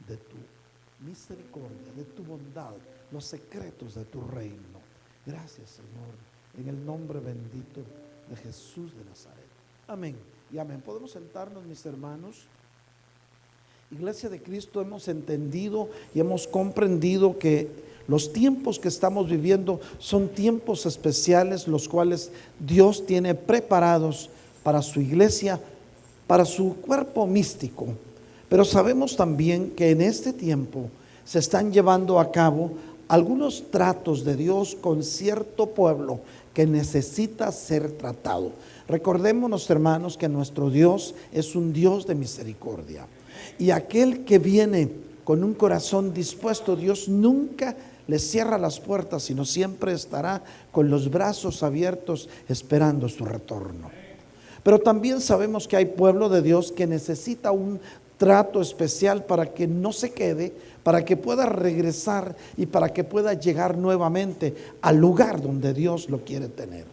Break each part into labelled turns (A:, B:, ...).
A: de tu misericordia, de tu bondad, los secretos de tu reino. Gracias, Señor, en el nombre bendito de Jesús de Nazaret. Amén y amén. Podemos sentarnos, mis hermanos. Iglesia de Cristo, hemos entendido y hemos comprendido que los tiempos que estamos viviendo son tiempos especiales, los cuales Dios tiene preparados para su iglesia, para su cuerpo místico. Pero sabemos también que en este tiempo se están llevando a cabo algunos tratos de Dios con cierto pueblo que necesita ser tratado. Recordémonos, hermanos, que nuestro Dios es un Dios de misericordia. Y aquel que viene con un corazón dispuesto, Dios nunca le cierra las puertas, sino siempre estará con los brazos abiertos esperando su retorno. Pero también sabemos que hay pueblo de Dios que necesita un trato especial para que no se quede, para que pueda regresar y para que pueda llegar nuevamente al lugar donde Dios lo quiere tener.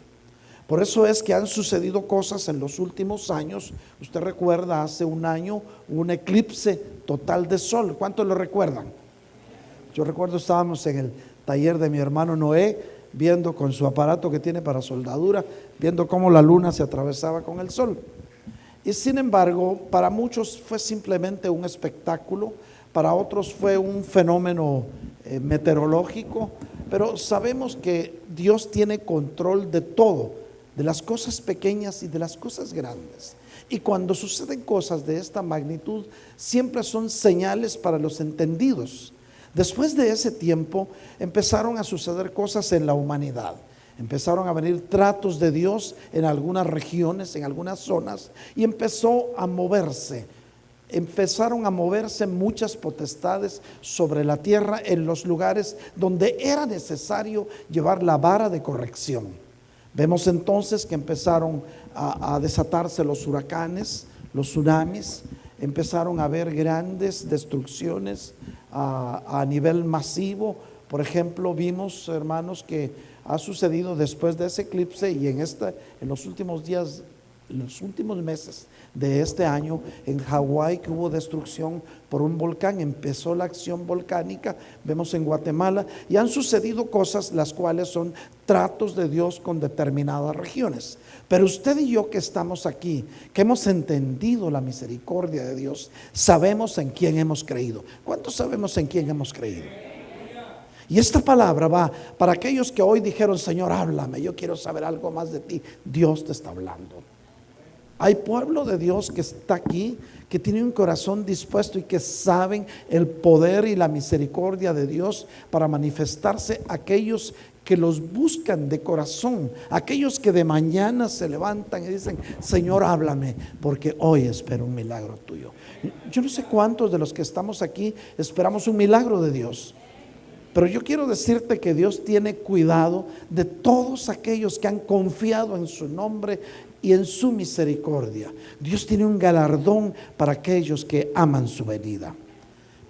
A: Por eso es que han sucedido cosas en los últimos años. Usted recuerda, hace un año hubo un eclipse total de sol. ¿Cuántos lo recuerdan? Yo recuerdo, estábamos en el taller de mi hermano Noé, viendo con su aparato que tiene para soldadura, viendo cómo la luna se atravesaba con el sol. Y sin embargo, para muchos fue simplemente un espectáculo, para otros fue un fenómeno meteorológico, pero sabemos que Dios tiene control de todo, de las cosas pequeñas y de las cosas grandes. Y cuando suceden cosas de esta magnitud, siempre son señales para los entendidos. Después de ese tiempo empezaron a suceder cosas en la humanidad. Empezaron a venir tratos de Dios en algunas regiones, en algunas zonas, y empezaron a moverse muchas potestades sobre la tierra en los lugares donde era necesario llevar la vara de corrección. Vemos entonces que empezaron a desatarse los huracanes, los tsunamis, empezaron a haber grandes destrucciones a nivel masivo. Por ejemplo, vimos, hermanos, que ha sucedido después de ese eclipse y en los últimos días, en los últimos meses de este año, en Hawái, que hubo destrucción por un volcán. Empezó la acción volcánica. Vemos en Guatemala, y han sucedido cosas las cuales son tratos de Dios con determinadas regiones. Pero usted y yo que estamos aquí, que hemos entendido la misericordia de Dios, sabemos en quién hemos creído. ¿Cuántos sabemos en quién hemos creído? Y esta palabra va para aquellos que hoy dijeron: Señor, háblame, yo quiero saber algo más de ti. Dios te está hablando. Hay pueblo de Dios que está aquí, que tiene un corazón dispuesto y que saben el poder y la misericordia de Dios para manifestarse a aquellos que los buscan de corazón, aquellos que de mañana se levantan y dicen: Señor, háblame, porque hoy espero un milagro tuyo. Yo no sé cuántos de los que estamos aquí esperamos un milagro de Dios, pero yo quiero decirte que Dios tiene cuidado de todos aquellos que han confiado en su nombre y en su misericordia. Dios tiene un galardón para aquellos que aman su venida.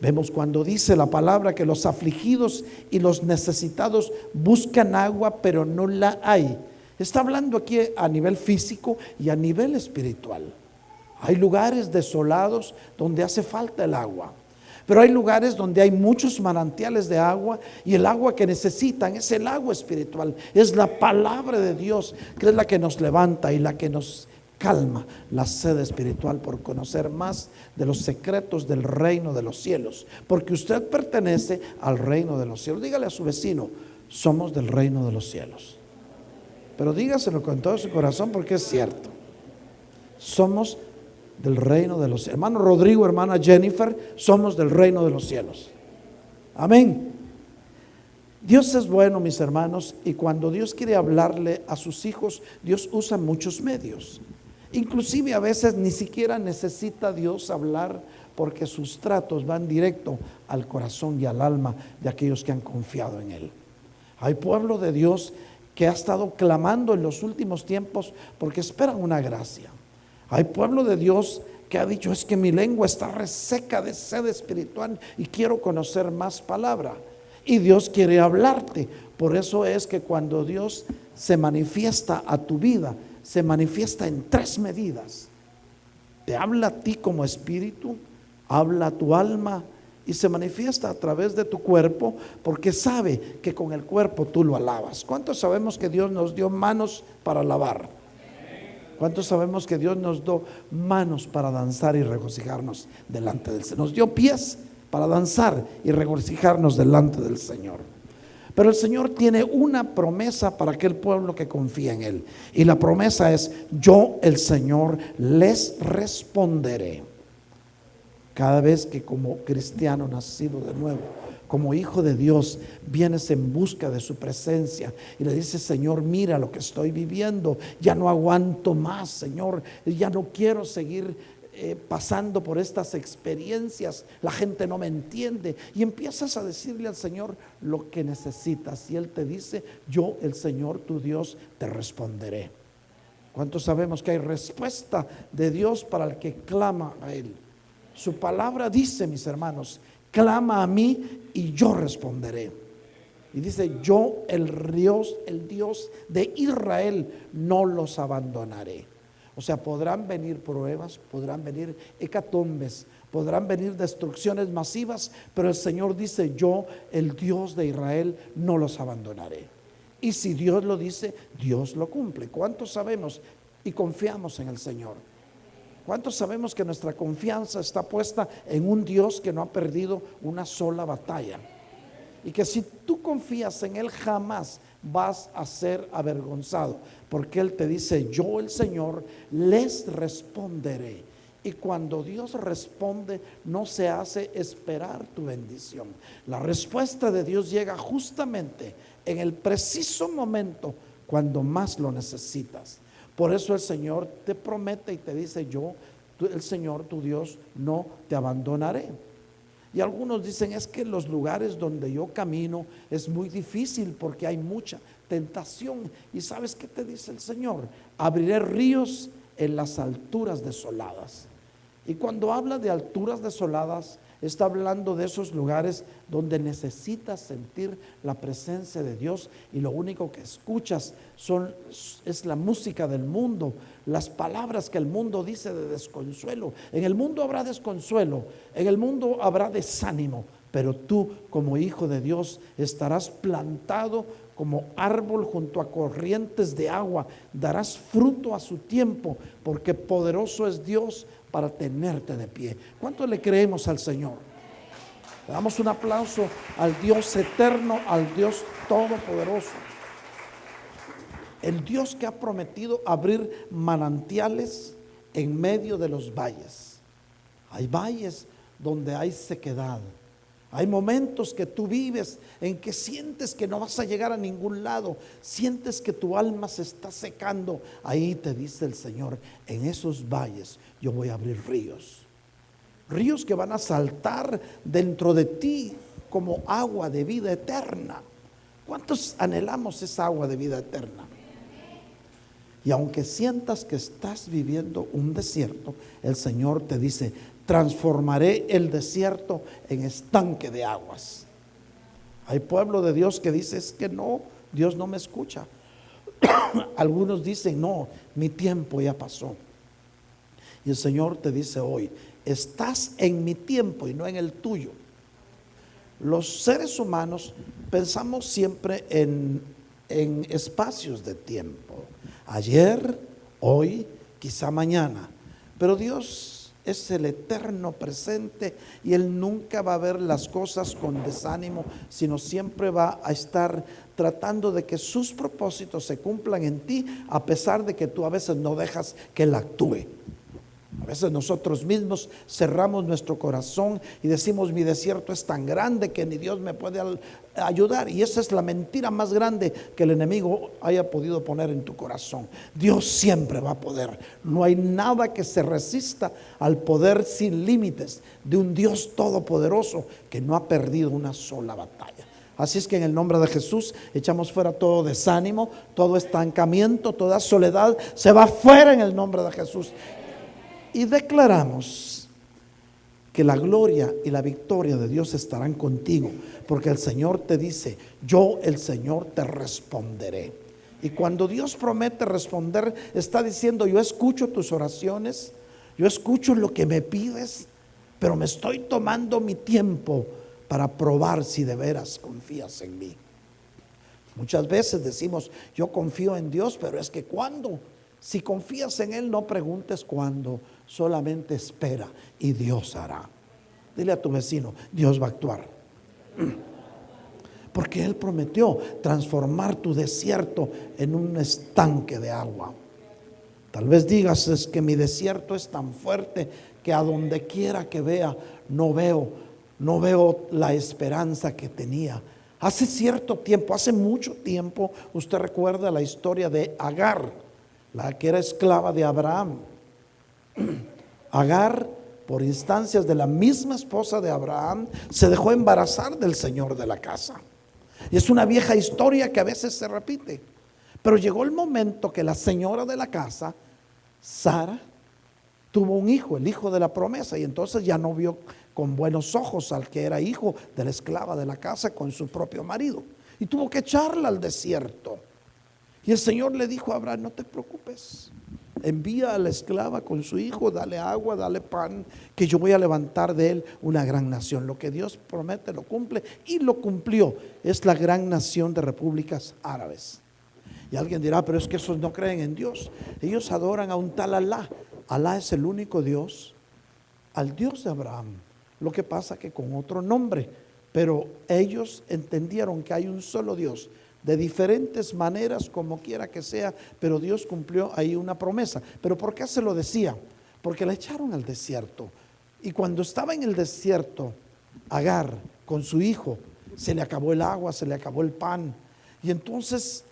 A: Vemos cuando dice la palabra que los afligidos y los necesitados buscan agua, pero no la hay. Está hablando aquí a nivel físico y a nivel espiritual. Hay lugares desolados donde hace falta el agua, pero hay lugares donde hay muchos manantiales de agua, y el agua que necesitan es el agua espiritual, es la palabra de Dios, que es la que nos levanta y la que nos calma la sed espiritual por conocer más de los secretos del reino de los cielos, porque usted pertenece al reino de los cielos. Dígale a su vecino: somos del reino de los cielos. Pero dígaselo con todo su corazón, porque es cierto. Somos del reino de los cielos. Hermano Rodrigo, hermana Jennifer, somos del reino de los cielos. Amén. Dios es bueno, mis hermanos, y cuando Dios quiere hablarle a sus hijos, Dios usa muchos medios. Inclusive a veces ni siquiera necesita Dios hablar, porque sus tratos van directo al corazón y al alma de aquellos que han confiado en Él. Hay pueblo de Dios que ha estado clamando en los últimos tiempos porque esperan una gracia. Hay pueblo de Dios que ha dicho: es que mi lengua está reseca de sed espiritual y quiero conocer más palabra. Y Dios quiere hablarte. Por eso es que cuando Dios se manifiesta a tu vida, se manifiesta en 3 medidas. Te habla a ti como espíritu, habla a tu alma y se manifiesta a través de tu cuerpo, porque sabe que con el cuerpo tú lo alabas. ¿Cuántos sabemos que Dios nos dio manos para alabar? ¿Cuántos sabemos que Dios nos dio manos para danzar y regocijarnos delante del Señor? Nos dio pies para danzar y regocijarnos delante del Señor. Pero el Señor tiene una promesa para aquel pueblo que confía en Él. Y la promesa es: yo, el Señor, les responderé. Cada vez que como cristiano nacido de nuevo, como hijo de Dios, vienes en busca de su presencia y le dices: Señor, mira lo que estoy viviendo, ya no aguanto más, Señor, ya no quiero seguir pasando por estas experiencias, la gente no me entiende, y empiezas a decirle al Señor lo que necesitas, y Él te dice: yo, el Señor tu Dios, te responderé. ¿Cuántos sabemos que hay respuesta de Dios para el que clama a Él? Su palabra dice, mis hermanos: clama a mí y yo responderé. Y dice: yo, el Dios de Israel, no los abandonaré. O sea, podrán venir pruebas, podrán venir hecatombes, podrán venir destrucciones masivas, pero el Señor dice: yo, el Dios de Israel, no los abandonaré. Y si Dios lo dice, Dios lo cumple. ¿Cuántos sabemos y confiamos en el Señor? ¿Cuántos sabemos que nuestra confianza está puesta en un Dios que no ha perdido una sola batalla? Y que si tú confías en Él, jamás vas a ser avergonzado, porque Él te dice: yo, el Señor, les responderé. Y cuando Dios responde, no se hace esperar tu bendición. La respuesta de Dios llega justamente en el preciso momento cuando más lo necesitas. Por eso el Señor te promete y te dice: yo, el Señor tu Dios, no te abandonaré. Y algunos dicen: es que en los lugares donde yo camino es muy difícil porque hay mucha tentación. ¿Y sabes qué te dice el Señor? Abriré ríos en las alturas desoladas. Y cuando habla de alturas desoladas, está hablando de esos lugares donde necesitas sentir la presencia de Dios y lo único que escuchas es la música del mundo, las palabras que el mundo dice de desconsuelo. En el mundo habrá desconsuelo, en el mundo habrá desánimo, pero tú, como hijo de Dios, estarás plantado como árbol junto a corrientes de agua, darás fruto a su tiempo, porque poderoso es Dios para tenerte de pie. ¿Cuánto le creemos al Señor? Le damos un aplauso al Dios eterno, al Dios todopoderoso, el Dios que ha prometido abrir manantiales en medio de los valles. Hay valles donde hay sequedad. Hay momentos que tú vives en que sientes que no vas a llegar a ningún lado, sientes que tu alma se está secando. Ahí te dice el Señor: en esos valles yo voy a abrir ríos, ríos que van a saltar dentro de ti como agua de vida eterna. ¿Cuántos anhelamos esa agua de vida eterna? Y aunque sientas que estás viviendo un desierto, el Señor te dice: transformaré el desierto en estanque de aguas. Hay pueblo de Dios que dice: es que no, Dios no me escucha. Algunos dicen: no, mi tiempo ya pasó. Y el Señor te dice hoy: estás en mi tiempo y no en el tuyo. Los seres humanos pensamos siempre en espacios de tiempo: ayer, hoy, quizá mañana. Pero Dios es el eterno presente y Él nunca va a ver las cosas con desánimo, sino siempre va a estar tratando de que sus propósitos se cumplan en ti, a pesar de que tú a veces no dejas que Él actúe. A veces nosotros mismos cerramos nuestro corazón y decimos: mi desierto es tan grande que ni Dios me puede ayudar. Y esa es la mentira más grande que el enemigo haya podido poner en tu corazón. Dios siempre va a poder. No hay nada que se resista al poder sin límites de un Dios todopoderoso que no ha perdido una sola batalla. Así es que en el nombre de Jesús echamos fuera todo desánimo, todo estancamiento, toda soledad. Se va fuera en el nombre de Jesús. Y declaramos que la gloria y la victoria de Dios estarán contigo, porque el Señor te dice: yo, el Señor, te responderé. Y cuando Dios promete responder, está diciendo: yo escucho tus oraciones, yo escucho lo que me pides, pero me estoy tomando mi tiempo para probar si de veras confías en mí. Muchas veces decimos, yo confío en Dios, pero es que ¿cuándo? Si confías en Él, no preguntes cuándo, solamente espera y Dios hará. Dile a tu vecino, Dios va a actuar. Porque Él prometió transformar tu desierto en un estanque de agua. Tal vez digas, es que mi desierto es tan fuerte que a donde quiera que vea, no veo la esperanza que tenía. Hace cierto tiempo, hace mucho tiempo, usted recuerda la historia de Agar, la que era esclava de Abraham. Agar, por instancias de la misma esposa de Abraham, se dejó embarazar del señor de la casa. Y es una vieja historia que a veces se repite. Pero llegó el momento que la señora de la casa, Sara, tuvo un hijo, el hijo de la promesa, y entonces ya no vio con buenos ojos al que era hijo de la esclava de la casa con su propio marido, y tuvo que echarla al desierto. Y el Señor le dijo a Abraham, no te preocupes, envía a la esclava con su hijo, dale agua, dale pan, que yo voy a levantar de él una gran nación. Lo que Dios promete lo cumple, y lo cumplió. Es la gran nación de repúblicas árabes. Y alguien dirá, pero es que esos no creen en Dios. Ellos adoran a un tal Alá. Alá es el único Dios, al Dios de Abraham. Lo que pasa que con otro nombre, pero ellos entendieron que hay un solo Dios, de diferentes maneras, como quiera que sea, pero Dios cumplió ahí una promesa. ¿Pero por qué se lo decía? Porque la echaron al desierto, y cuando estaba en el desierto, Agar con su hijo, se le acabó el agua, se le acabó el pan, y entonces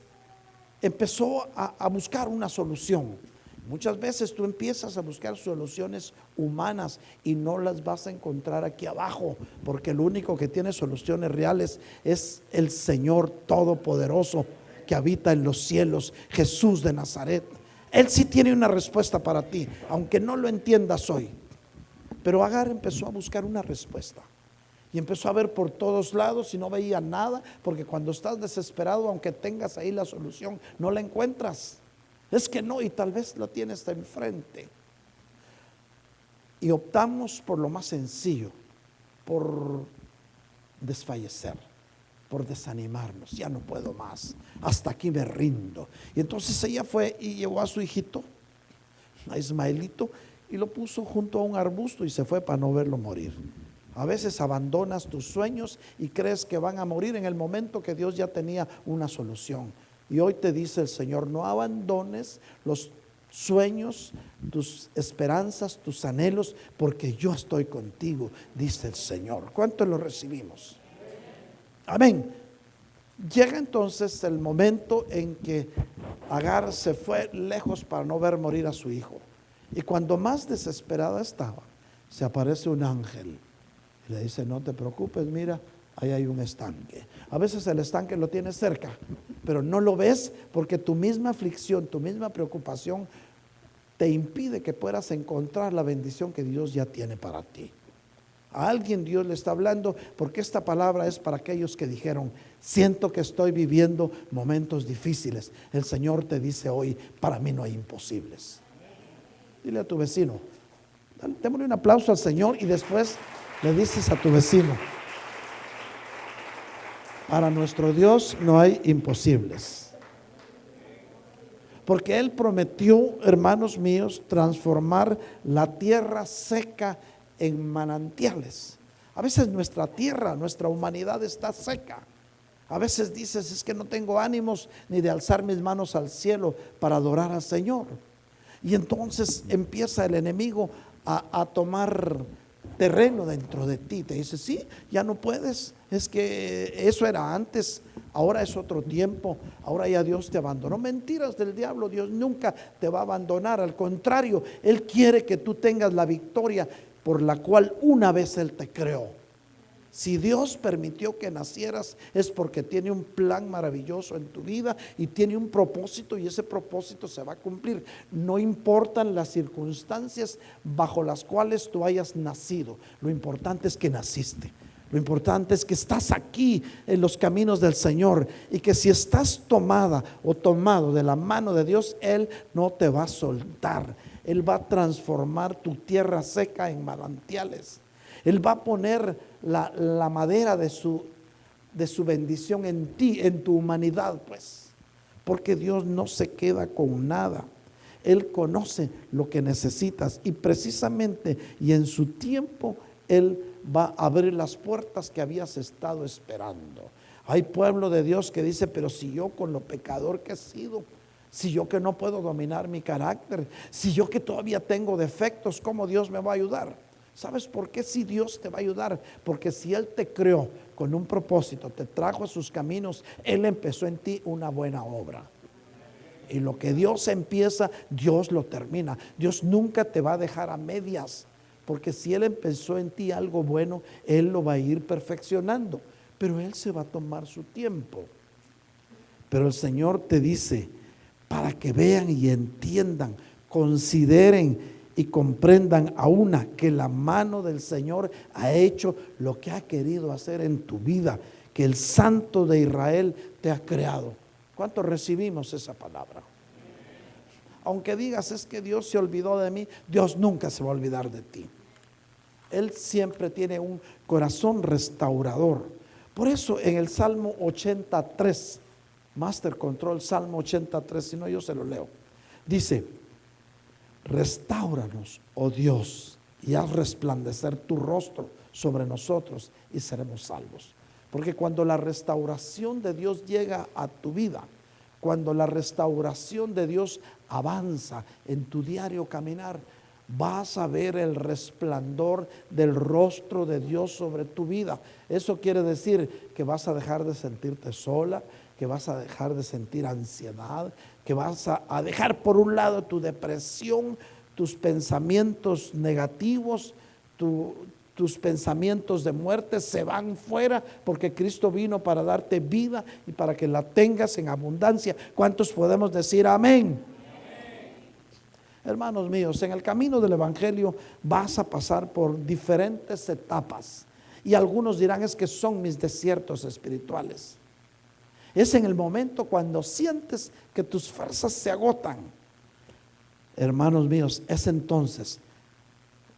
A: empezó a buscar una solución. Muchas veces tú empiezas a buscar soluciones humanas y no las vas a encontrar aquí abajo, porque el único que tiene soluciones reales es el Señor Todopoderoso que habita en los cielos, Jesús de Nazaret. Él sí tiene una respuesta para ti, aunque no lo entiendas hoy. Pero Agar empezó a buscar una respuesta y empezó a ver por todos lados y no veía nada, porque cuando estás desesperado, aunque tengas ahí la solución, no la encuentras. Es que no, y tal vez la tienes enfrente. Y optamos por lo más sencillo, por desfallecer, por desanimarnos. Ya no puedo más, hasta aquí me rindo. Y entonces ella fue y llevó a su hijito, a Ismaelito, y lo puso junto a un arbusto y se fue para no verlo morir. A veces abandonas tus sueños y crees que van a morir en el momento que Dios ya tenía una solución. Y hoy te dice el Señor, no abandones los sueños, tus esperanzas, tus anhelos, porque yo estoy contigo, dice el Señor. ¿Cuánto lo recibimos? Amén. Llega entonces el momento en que Agar se fue lejos para no ver morir a su hijo. Y cuando más desesperada estaba, se aparece un ángel y le dice, no te preocupes, mira, ahí hay un estanque. A veces el estanque lo tienes cerca, pero no lo ves porque tu misma aflicción, tu misma preocupación te impide que puedas encontrar la bendición que Dios ya tiene para ti. A alguien Dios le está hablando, porque esta palabra es para aquellos que dijeron, siento que estoy viviendo momentos difíciles. El Señor te dice hoy, para mí no hay imposibles. Dile a tu vecino, démosle un aplauso al Señor y después le dices a tu vecino, para nuestro Dios no hay imposibles. Porque Él prometió, hermanos míos, transformar la tierra seca en manantiales. A veces nuestra tierra, nuestra humanidad está seca. A veces dices, es que no tengo ánimos ni de alzar mis manos al cielo para adorar al Señor. Y entonces empieza el enemigo a tomar terreno dentro de ti. Te dice, sí, ya no puedes, es que eso era antes, ahora es otro tiempo, ahora ya Dios te abandonó. Mentiras del diablo, Dios nunca te va a abandonar, al contrario, Él quiere que tú tengas la victoria por la cual una vez Él te creó. Si Dios permitió que nacieras es porque tiene un plan maravilloso en tu vida y tiene un propósito, y ese propósito se va a cumplir. No importan las circunstancias bajo las cuales tú hayas nacido, lo importante es que naciste. Lo importante es que estás aquí en los caminos del Señor, y que si estás tomada o tomado de la mano de Dios, Él no te va a soltar. Él va a transformar tu tierra seca en manantiales. Él va a poner la madera de su bendición en ti, en tu humanidad, pues. Porque Dios no se queda con nada. Él conoce lo que necesitas y precisamente y en su tiempo Él va a abrir las puertas que habías estado esperando. Hay pueblo de Dios que dice, pero si yo con lo pecador que he sido, si yo que no puedo dominar mi carácter, si yo que todavía tengo defectos, ¿cómo Dios me va a ayudar? ¿Sabes por qué si Dios te va a ayudar? Porque si Él te creó con un propósito, te trajo a sus caminos, Él empezó en ti una buena obra. Y lo que Dios empieza, Dios lo termina. Dios nunca te va a dejar a medias, porque si Él empezó en ti algo bueno, Él lo va a ir perfeccionando. Pero Él se va a tomar su tiempo. Pero el Señor te dice, para que vean y entiendan, consideren y comprendan a una que la mano del Señor ha hecho lo que ha querido hacer en tu vida, que el Santo de Israel te ha creado. ¿Cuántos recibimos esa palabra? Aunque digas, es que Dios se olvidó de mí, Dios nunca se va a olvidar de ti. Él siempre tiene un corazón restaurador. Por eso en el Salmo 83, Master Control, Salmo 83, si no yo se lo leo, dice, restáuranos, oh Dios, y haz resplandecer tu rostro sobre nosotros y seremos salvos. Porque cuando la restauración de Dios llega a tu vida, cuando la restauración de Dios avanza en tu diario caminar, vas a ver el resplandor del rostro de Dios sobre tu vida. Eso quiere decir que vas a dejar de sentirte sola, que vas a dejar de sentir ansiedad, que vas a dejar por un lado tu depresión, tus pensamientos negativos, tus pensamientos de muerte se van fuera, porque Cristo vino para darte vida y para que la tengas en abundancia. ¿Cuántos podemos decir amén? Hermanos míos, en el camino del Evangelio vas a pasar por diferentes etapas y algunos dirán, es que son mis desiertos espirituales. Es en el momento cuando sientes que tus fuerzas se agotan. Hermanos míos, es entonces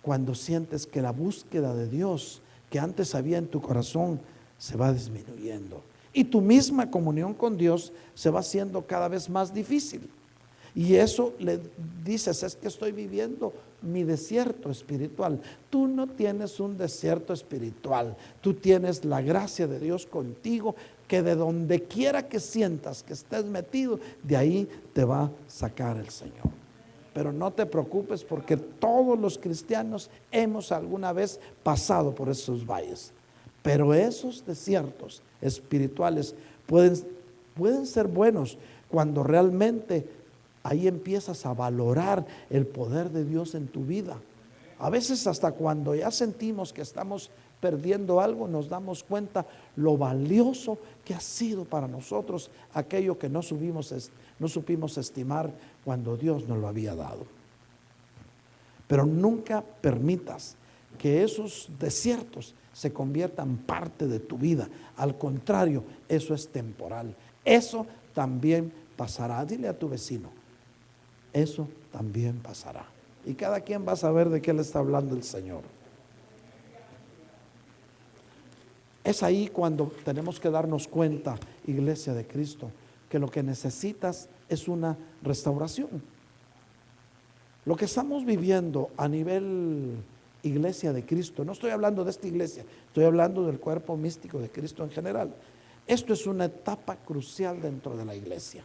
A: cuando sientes que la búsqueda de Dios que antes había en tu corazón se va disminuyendo y tu misma comunión con Dios se va haciendo cada vez más difícil. Y eso le dices, es que estoy viviendo mi desierto espiritual. Tú no tienes un desierto espiritual, tú tienes la gracia de Dios contigo, que de donde quiera que sientas que estés metido, de ahí te va a sacar el Señor. Pero no te preocupes, porque todos los cristianos hemos alguna vez pasado por esos valles. Pero esos desiertos espirituales pueden ser buenos cuando realmente ahí empiezas a valorar el poder de Dios en tu vida. A veces hasta cuando ya sentimos que estamos perdiendo algo, nos damos cuenta lo valioso que ha sido para nosotros aquello que no supimos estimar cuando Dios nos lo había dado. Pero nunca permitas que esos desiertos se conviertan parte de tu vida. Al contrario, eso es temporal. Eso también pasará. Dile a tu vecino, eso también pasará. Y cada quien va a saber de qué le está hablando el Señor. Es ahí cuando tenemos que darnos cuenta, Iglesia de Cristo, que lo que necesitas es una restauración. Lo que estamos viviendo a nivel Iglesia de Cristo, no estoy hablando de esta iglesia, estoy hablando del cuerpo místico de Cristo en general. Esto es una etapa crucial dentro de la iglesia.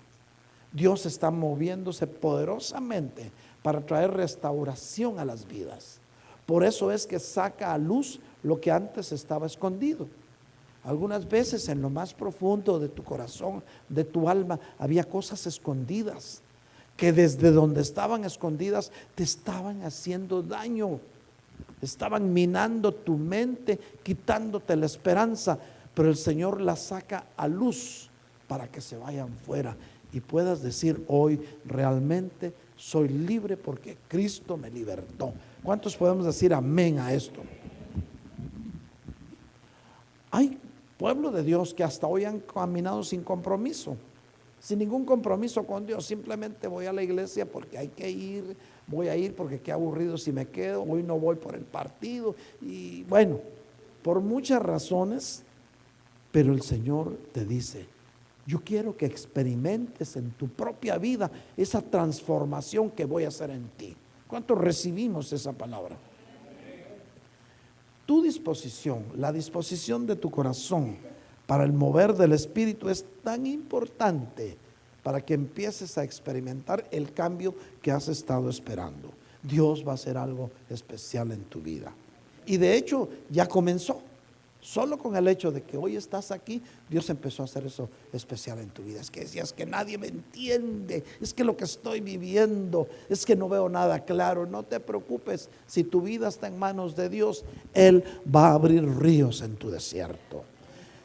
A: Dios está moviéndose poderosamente para traer restauración a las vidas. Por eso es que saca a luz lo que antes estaba escondido. Algunas veces en lo más profundo de tu corazón, de tu alma, había cosas escondidas que desde donde estaban escondidas te estaban haciendo daño, estaban minando tu mente, quitándote la esperanza, pero el Señor las saca a luz para que se vayan fuera y puedas decir hoy, realmente soy libre porque Cristo me libertó. ¿Cuántos podemos decir amén a esto? Hay pueblo de Dios que hasta hoy han caminado sin compromiso, sin ningún compromiso con Dios. Simplemente voy a la iglesia porque hay que ir, voy a ir porque qué aburrido si me quedo, hoy no voy por el partido. Y bueno, por muchas razones, pero el Señor te dice, yo quiero que experimentes en tu propia vida esa transformación que voy a hacer en ti. ¿Cuántos recibimos esa palabra? Tu disposición, la disposición de tu corazón para el mover del Espíritu es tan importante para que empieces a experimentar el cambio que has estado esperando. Dios va a hacer algo especial en tu vida. Y de hecho ya comenzó. Solo con el hecho de que hoy estás aquí, Dios empezó a hacer eso especial en tu vida. Es que decías que nadie me entiende, es que lo que estoy viviendo, es que no veo nada claro. No te preocupes, si tu vida está en manos de Dios, Él va a abrir ríos en tu desierto.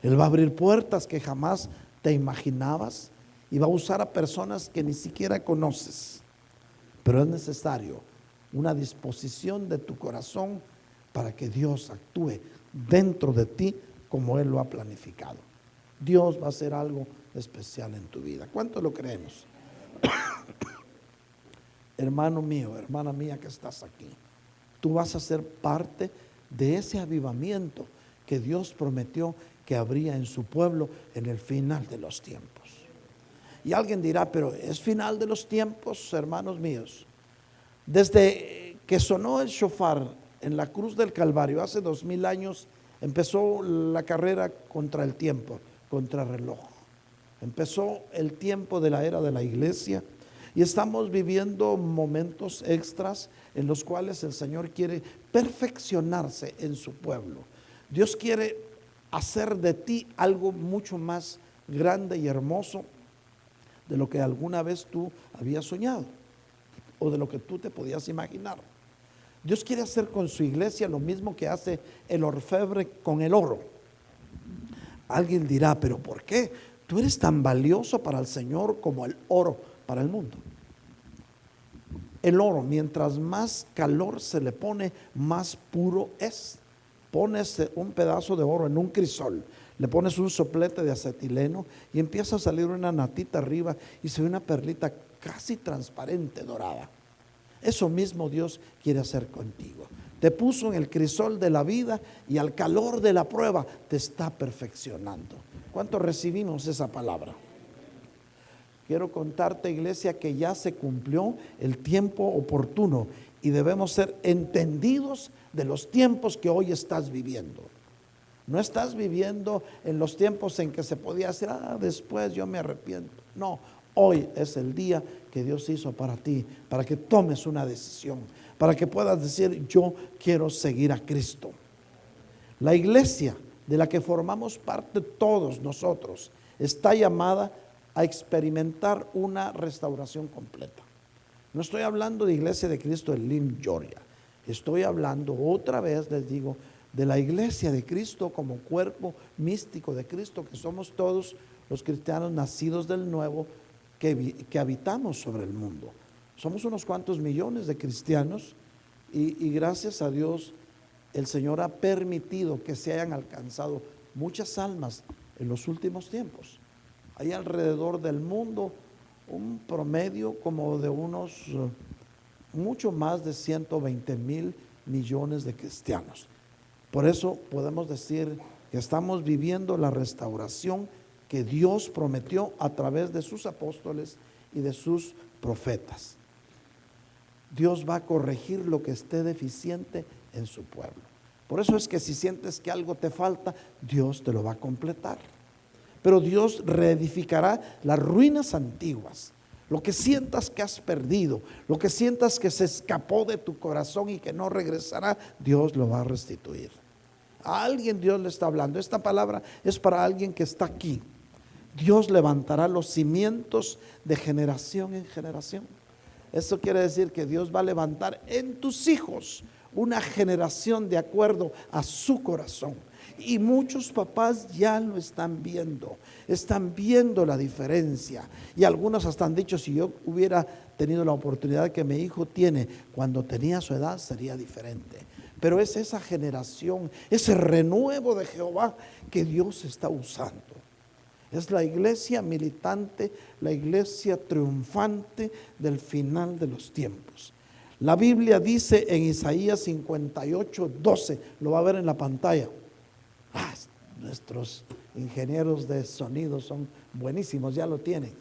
A: Él va a abrir puertas que jamás te imaginabas y va a usar a personas que ni siquiera conoces. Pero es necesario una disposición de tu corazón para que Dios actúe dentro de ti como Él lo ha planificado. Dios va a hacer algo especial en tu vida. ¿Cuánto lo creemos? Hermano mío, hermana mía que estás aquí, tú vas a ser parte de ese avivamiento que Dios prometió que habría en su pueblo en el final de los tiempos. Y alguien dirá, pero ¿es final de los tiempos, hermanos míos? Desde que sonó el shofar en la cruz del Calvario hace 2000 años, empezó la carrera contra el tiempo, contra el reloj. Empezó el tiempo de la era de la iglesia y estamos viviendo momentos extras en los cuales el Señor quiere perfeccionarse en su pueblo. Dios quiere hacer de ti algo mucho más grande y hermoso de lo que alguna vez tú habías soñado o de lo que tú te podías imaginar. Dios quiere hacer con su iglesia lo mismo que hace el orfebre con el oro. Alguien dirá, pero ¿por qué? Tú eres tan valioso para el Señor como el oro para el mundo. El oro, mientras más calor se le pone, más puro es. Pones un pedazo de oro en un crisol, le pones un soplete de acetileno y empieza a salir una natita arriba y se ve una perlita casi transparente, dorada. Eso mismo Dios quiere hacer contigo. Te puso en el crisol de la vida y al calor de la prueba te está perfeccionando. ¿Cuánto recibimos esa palabra? Quiero contarte, iglesia, que ya se cumplió el tiempo oportuno y debemos ser entendidos de los tiempos que hoy estás viviendo. No estás viviendo en los tiempos en que se podía decir, después yo me arrepiento. No, hoy es el día que Dios hizo para ti, para que tomes una decisión, para que puedas decir, yo quiero seguir a Cristo. La iglesia de la que formamos parte todos nosotros está llamada a experimentar una restauración completa. No estoy hablando de Iglesia de Cristo en Lim, Georgia. Estoy hablando otra vez, les digo, de la iglesia de Cristo como cuerpo místico de Cristo, que somos todos los cristianos nacidos del nuevo que habitamos sobre el mundo. Somos unos cuantos millones de cristianos y gracias a Dios el Señor ha permitido que se hayan alcanzado muchas almas en los últimos tiempos. Hay alrededor del mundo un promedio como de unos mucho más de 120,000 millones de cristianos. Por eso podemos decir que estamos viviendo la restauración que Dios prometió a través de sus apóstoles y de sus profetas. Dios va a corregir lo que esté deficiente en su pueblo. Por eso es que si sientes que algo te falta, Dios te lo va a completar. Pero Dios reedificará las ruinas antiguas. Lo que sientas que has perdido, lo que sientas que se escapó de tu corazón y que no regresará, Dios lo va a restituir. A alguien Dios le está hablando. Esta palabra es para alguien que está aquí. Dios levantará los cimientos de generación en generación. Eso quiere decir que Dios va a levantar en tus hijos una generación de acuerdo a su corazón. Y muchos papás ya lo están viendo la diferencia. Y algunos hasta han dicho, si yo hubiera tenido la oportunidad que mi hijo tiene cuando tenía su edad, sería diferente. Pero es esa generación, ese renuevo de Jehová que Dios está usando. Es la iglesia militante, la iglesia triunfante del final de los tiempos. La Biblia dice en Isaías 58:12, lo va a ver en la pantalla. Nuestros ingenieros de sonido son buenísimos, ya lo tienen.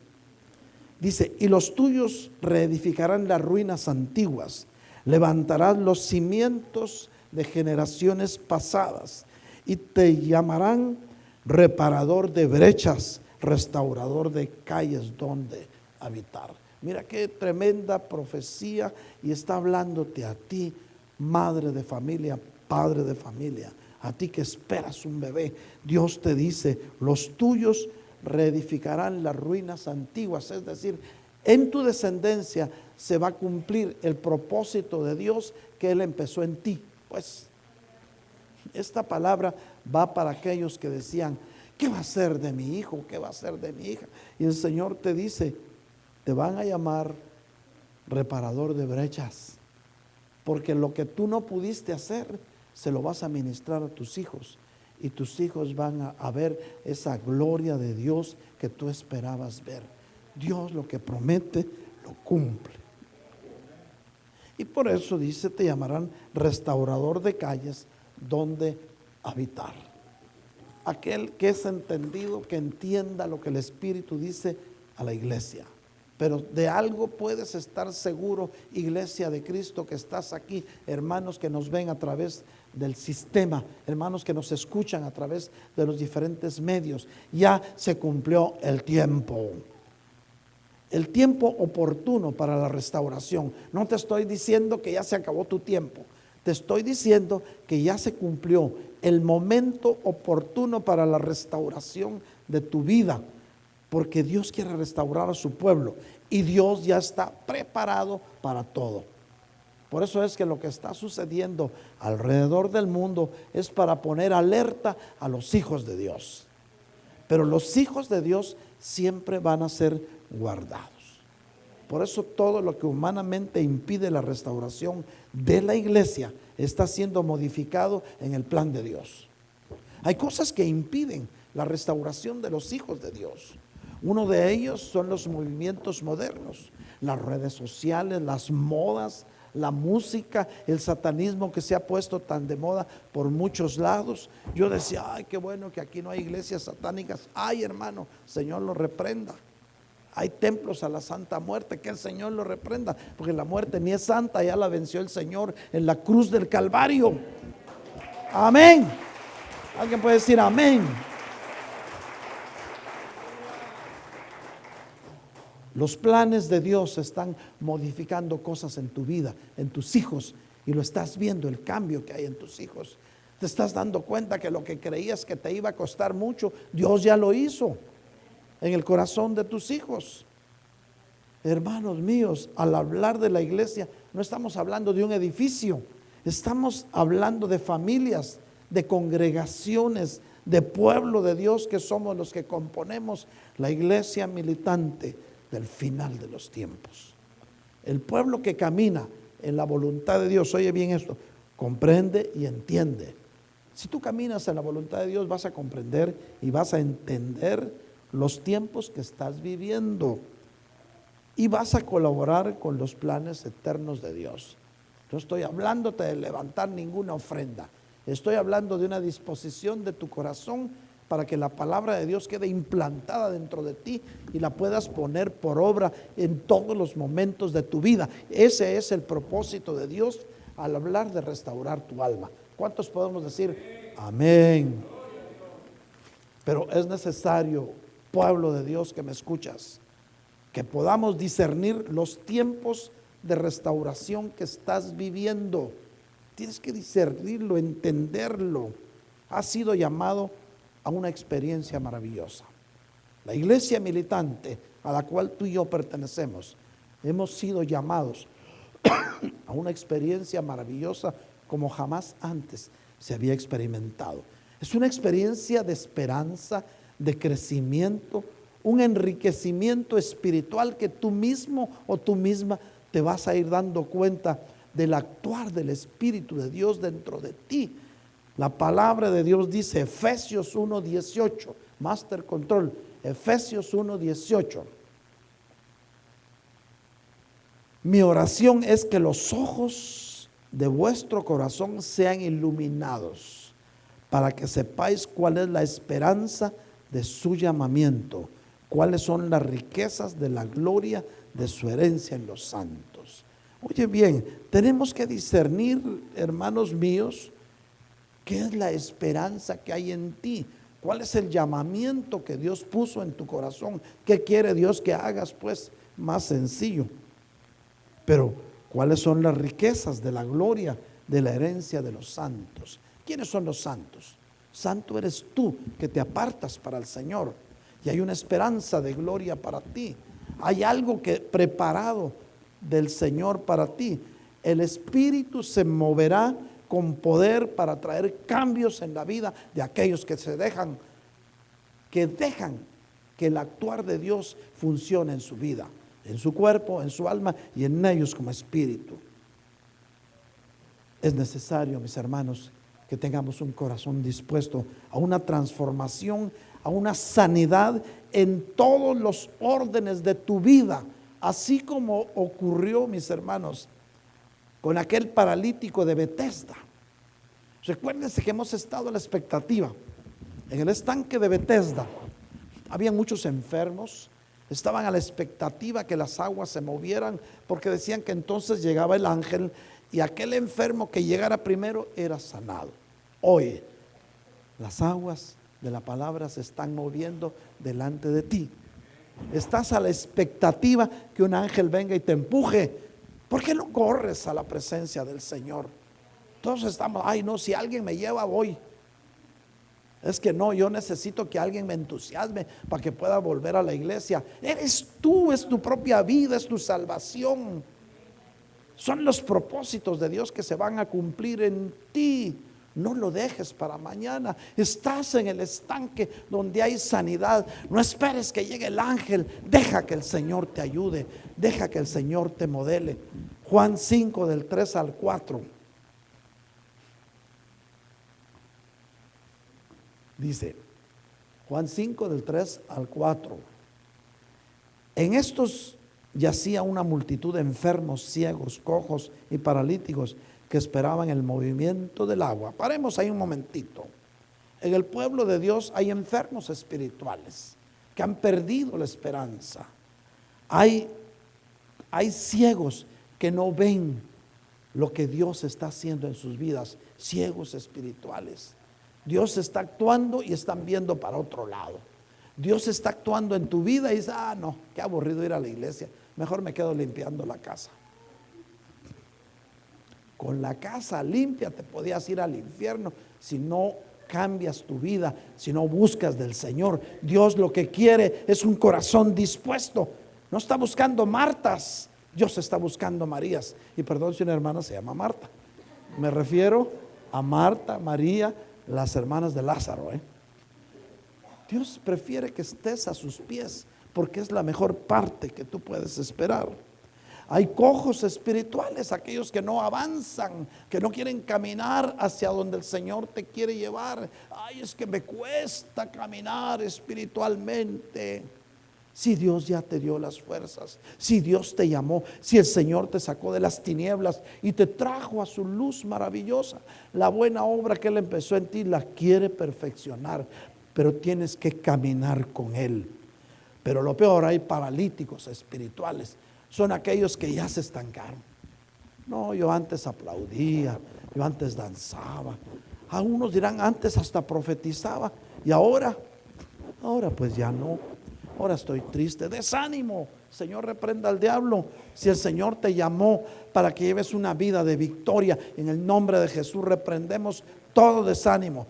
A: Dice: y los tuyos reedificarán las ruinas antiguas, levantarás los cimientos de generaciones pasadas, y te llamarán reparador de brechas, restaurador de calles donde habitar. Mira qué tremenda profecía, y está hablándote a ti, madre de familia, padre de familia, a ti que esperas un bebé. Dios te dice: los tuyos reedificarán las ruinas antiguas, es decir, en tu descendencia se va a cumplir el propósito de Dios que Él empezó en ti. Pues esta palabra va para aquellos que decían: ¿qué va a ser de mi hijo? ¿Qué va a ser de mi hija? Y el Señor te dice: te van a llamar reparador de brechas, porque lo que tú no pudiste hacer, se lo vas a ministrar a tus hijos, y tus hijos van a ver esa gloria de Dios que tú esperabas ver. Dios lo que promete, lo cumple. Y por eso dice: te llamarán restaurador de calles donde habitar. Aquel que es entendido, que entienda lo que el Espíritu dice a la iglesia. Pero de algo puedes estar seguro, iglesia de Cristo, que estás aquí, hermanos que nos ven a través del sistema, hermanos que nos escuchan a través de los diferentes medios. Ya se cumplió el tiempo oportuno para la restauración. No te estoy diciendo que ya se acabó tu tiempo, te estoy diciendo que ya se cumplió el momento oportuno para la restauración de tu vida, porque Dios quiere restaurar a su pueblo y Dios ya está preparado para todo. Por eso es que lo que está sucediendo alrededor del mundo es para poner alerta a los hijos de Dios. Pero los hijos de Dios siempre van a ser guardados. Por eso todo lo que humanamente impide la restauración de la iglesia está siendo modificado en el plan de Dios. Hay cosas que impiden la restauración de los hijos de Dios. Uno de ellos son los movimientos modernos, las redes sociales, las modas, la música, el satanismo que se ha puesto tan de moda por muchos lados. Yo decía: ay, qué bueno que aquí no hay iglesias satánicas. Ay, hermano, Señor lo reprenda. Hay templos a la Santa Muerte, que el Señor lo reprenda, porque la muerte ni es santa, ya la venció el Señor en la cruz del Calvario. Amén. ¿Alguien puede decir amén? Los planes de Dios están modificando cosas en tu vida, en tus hijos, y lo estás viendo, el cambio que hay en tus hijos. Te estás dando cuenta que lo que creías que te iba a costar mucho, Dios ya lo hizo en el corazón de tus hijos. Hermanos míos, al hablar de la iglesia, no estamos hablando de un edificio, estamos hablando de familias, de congregaciones, de pueblo de Dios, que somos los que componemos la iglesia militante del final de los tiempos. El pueblo que camina en la voluntad de Dios, oye bien esto, comprende y entiende. Si tú caminas en la voluntad de Dios, vas a comprender y vas a entender los tiempos que estás viviendo, y vas a colaborar con los planes eternos de Dios. No estoy hablándote de levantar ninguna ofrenda, estoy hablando de una disposición de tu corazón para que la palabra de Dios quede implantada dentro de ti y la puedas poner por obra en todos los momentos de tu vida. Ese es el propósito de Dios al hablar de restaurar tu alma. ¿Cuántos podemos decir amén? Pero es necesario, pueblo de Dios que me escuchas, que podamos discernir los tiempos de restauración que estás viviendo. Tienes que discernirlo, entenderlo. Has sido llamado a una experiencia maravillosa. La iglesia militante a la cual tú y yo pertenecemos, hemos sido llamados a una experiencia maravillosa como jamás antes se había experimentado. Es una experiencia de esperanza, de crecimiento, un enriquecimiento espiritual que tú mismo o tú misma te vas a ir dando cuenta del actuar del Espíritu de Dios dentro de ti. La palabra de Dios dice, Efesios 1:18, Master Control, Efesios 1:18. Mi oración es que los ojos de vuestro corazón sean iluminados para que sepáis cuál es la esperanza de su llamamiento, cuáles son las riquezas de la gloria de su herencia en los santos. Oye bien, tenemos que discernir, hermanos míos, qué es la esperanza que hay en ti, cuál es el llamamiento que Dios puso en tu corazón, qué quiere Dios que hagas, pues más sencillo. Pero cuáles son las riquezas de la gloria de la herencia de los santos. ¿Quiénes son los santos? Santo eres tú que te apartas para el Señor, y hay una esperanza de gloria para ti. Hay algo que preparado del Señor para ti. El Espíritu se moverá con poder para traer cambios en la vida de aquellos que dejan que el actuar de Dios funcione en su vida, en su cuerpo, en su alma y en ellos como espíritu. Es necesario, mis hermanos, que tengamos un corazón dispuesto a una transformación, a una sanidad en todos los órdenes de tu vida, así como ocurrió, mis hermanos, con aquel paralítico de Betesda. Recuérdense que hemos estado a la expectativa. En el estanque de Betesda había muchos enfermos, estaban a la expectativa que las aguas se movieran, porque decían que entonces llegaba el ángel y aquel enfermo que llegara primero era sanado. Hoy las aguas de la palabra se están moviendo delante de ti. Estás a la expectativa que un ángel venga y te empuje. ¿Por qué no corres a la presencia del Señor? Todos estamos, ay no, si alguien me lleva voy. Es que no, yo necesito que alguien me entusiasme para que pueda volver a la iglesia. Eres tú, es tu propia vida, es tu salvación. Son los propósitos de Dios que se van a cumplir en ti. No lo dejes para mañana. Estás en el estanque donde hay sanidad. No esperes que llegue el ángel. Deja que el Señor te ayude. Deja que el Señor te modele. Juan 5 del 3 al 4. Dice, Juan 5 del 3 al 4. En estos yacía una multitud de enfermos, ciegos, cojos y paralíticos que esperaban el movimiento del agua. Paremos ahí un momentito. En el pueblo de Dios hay enfermos espirituales que han perdido la esperanza. Hay ciegos que no ven lo que Dios está haciendo en sus vidas, ciegos espirituales. Dios está actuando y están viendo para otro lado. Dios está actuando en tu vida y dice, no, qué aburrido ir a la iglesia, mejor me quedo limpiando la casa. Con la casa limpia te podías ir al infierno si no cambias tu vida, si no buscas del Señor. Dios lo que quiere es un corazón dispuesto. No está buscando Martas, Dios está buscando Marías. Y perdón si una hermana se llama Marta. Me refiero a Marta, María, las hermanas de Lázaro. Dios prefiere que estés a sus pies porque es la mejor parte que tú puedes esperar. Hay cojos espirituales, aquellos que no avanzan, que no quieren caminar hacia donde el Señor te quiere llevar. Ay, es que me cuesta caminar espiritualmente. Si Dios ya te dio las fuerzas, si Dios te llamó, si el Señor te sacó de las tinieblas y te trajo a su luz maravillosa, la buena obra que Él empezó en ti la quiere perfeccionar, pero tienes que caminar con Él. Pero lo peor, hay paralíticos espirituales, son aquellos que ya se estancaron. No, yo antes aplaudía, yo antes danzaba, algunos dirán antes hasta profetizaba, y ahora pues ya no. Ahora estoy triste. Desánimo. Señor, reprenda al diablo. Si el Señor te llamó para que lleves una vida de victoria, en el nombre de Jesús reprendemos todo desánimo.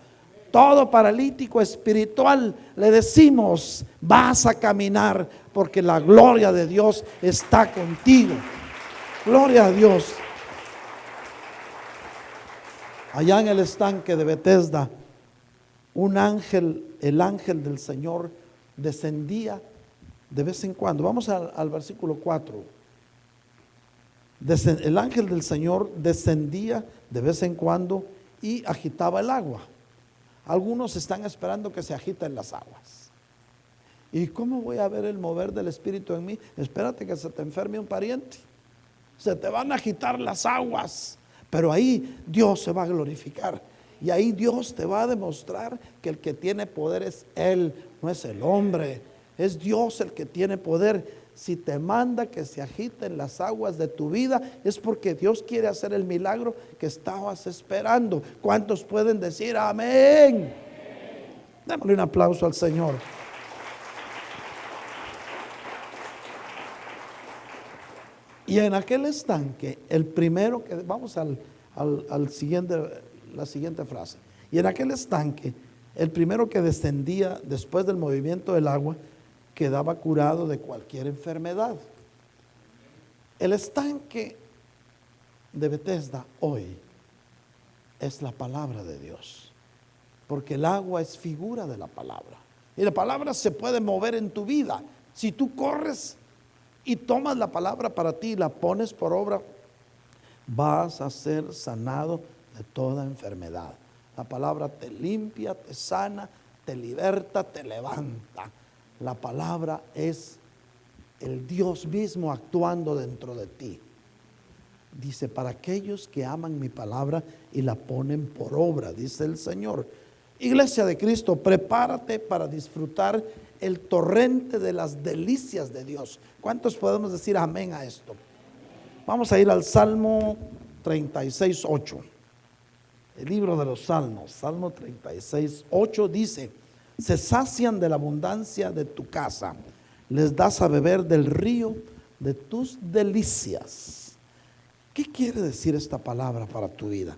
A: Todo paralítico espiritual le decimos, vas a caminar porque la gloria de Dios está contigo. Gloria a Dios. Allá en el estanque de Betesda, un ángel, el ángel del Señor, descendía de vez en cuando. Vamos al versículo 4. El ángel del Señor descendía de vez en cuando y agitaba el agua. Algunos están esperando que se agiten las aguas. ¿Y cómo voy a ver el mover del Espíritu en mí? Espérate que se te enferme un pariente. se te van a agitar las aguas, pero ahí Dios se va a glorificar. Y ahí Dios te va a demostrar que el que tiene poder es Él, no es el hombre. Es Dios el que tiene poder. Si te manda que se agiten las aguas de tu vida, es porque Dios quiere hacer el milagro que estabas esperando. ¿Cuántos pueden decir amén? Démosle un aplauso al Señor. Y en aquel estanque, el primero que, vamos al siguiente, la siguiente frase. Y en aquel estanque, el primero que descendía después del movimiento del agua, quedaba curado de cualquier enfermedad. El estanque de Bethesda hoy es la palabra de Dios, porque el agua es figura de la palabra. Y la palabra se puede mover en tu vida. Si tú corres y tomas la palabra para ti y la pones por obra, vas a ser sanado de toda enfermedad. La palabra te limpia, te sana, te liberta, te levanta. La palabra es el Dios mismo actuando dentro de ti. Dice, para aquellos que aman mi palabra y la ponen por obra, dice el Señor. Iglesia de Cristo, prepárate para disfrutar el torrente de las delicias de Dios. ¿Cuántos podemos decir amén a esto? Vamos a ir al Salmo 36:8. El libro de los Salmos, Salmo 36:8 dice: se sacian de la abundancia de tu casa, les das a beber del río de tus delicias. ¿Qué quiere decir esta palabra para tu vida?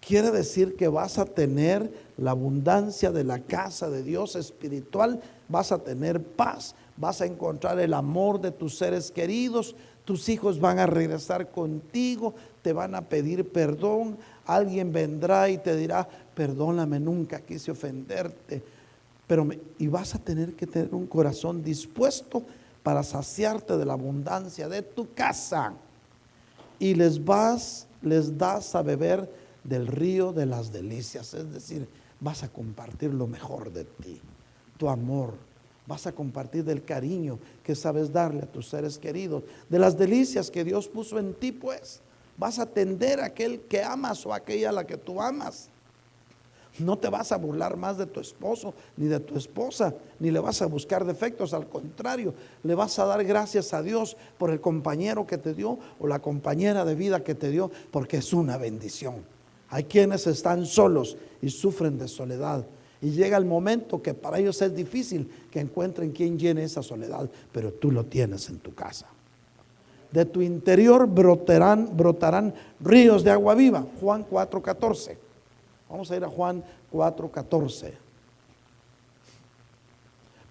A: Quiere decir que vas a tener la abundancia de la casa de Dios espiritual, vas a tener paz, vas a encontrar el amor de tus seres queridos, tus hijos van a regresar contigo, te van a pedir perdón, alguien vendrá y te dirá, perdóname, nunca quise ofenderte. Y vas a tener que tener un corazón dispuesto para saciarte de la abundancia de tu casa. Y les das a beber del río de las delicias. Es decir, vas a compartir lo mejor de ti, tu amor. Vas a compartir del cariño que sabes darle a tus seres queridos, de las delicias que Dios puso en ti, pues. Vas a atender a aquel que amas o a aquella a la que tú amas. No te vas a burlar más de tu esposo ni de tu esposa, ni le vas a buscar defectos. Al contrario, le vas a dar gracias a Dios por el compañero que te dio o la compañera de vida que te dio, porque es una bendición. Hay quienes están solos y sufren de soledad, y llega el momento que para ellos es difícil que encuentren quien llene esa soledad, pero tú lo tienes en tu casa. De tu interior brotarán ríos de agua viva. Juan 4:14. Vamos a ir a Juan 4:14.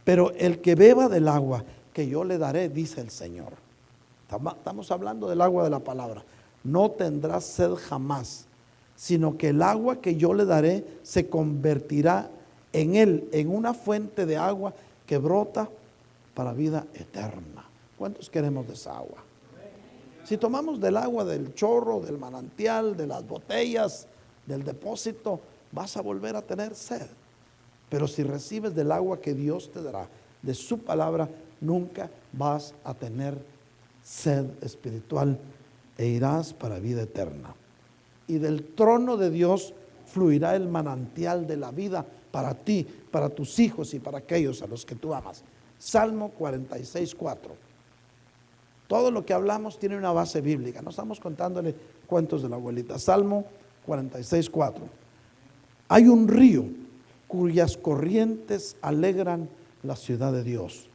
A: Pero el que beba del agua que yo le daré, dice el Señor. Estamos hablando del agua de la palabra. No tendrá sed jamás, sino que el agua que yo le daré se convertirá en él, en una fuente de agua que brota para vida eterna. ¿Cuántos queremos de esa agua? Si tomamos del agua del chorro, del manantial, de las botellas, del depósito, vas a volver a tener sed. Pero si recibes del agua que Dios te dará, de su palabra, nunca vas a tener sed espiritual e irás para vida eterna. Y del trono de Dios fluirá el manantial de la vida para ti, para tus hijos y para aquellos a los que tú amas. Salmo 46:4. Todo lo que hablamos tiene una base bíblica. No estamos contándole cuentos de la abuelita. Salmo 46:4. Hay un río cuyas corrientes alegran la ciudad de Dios,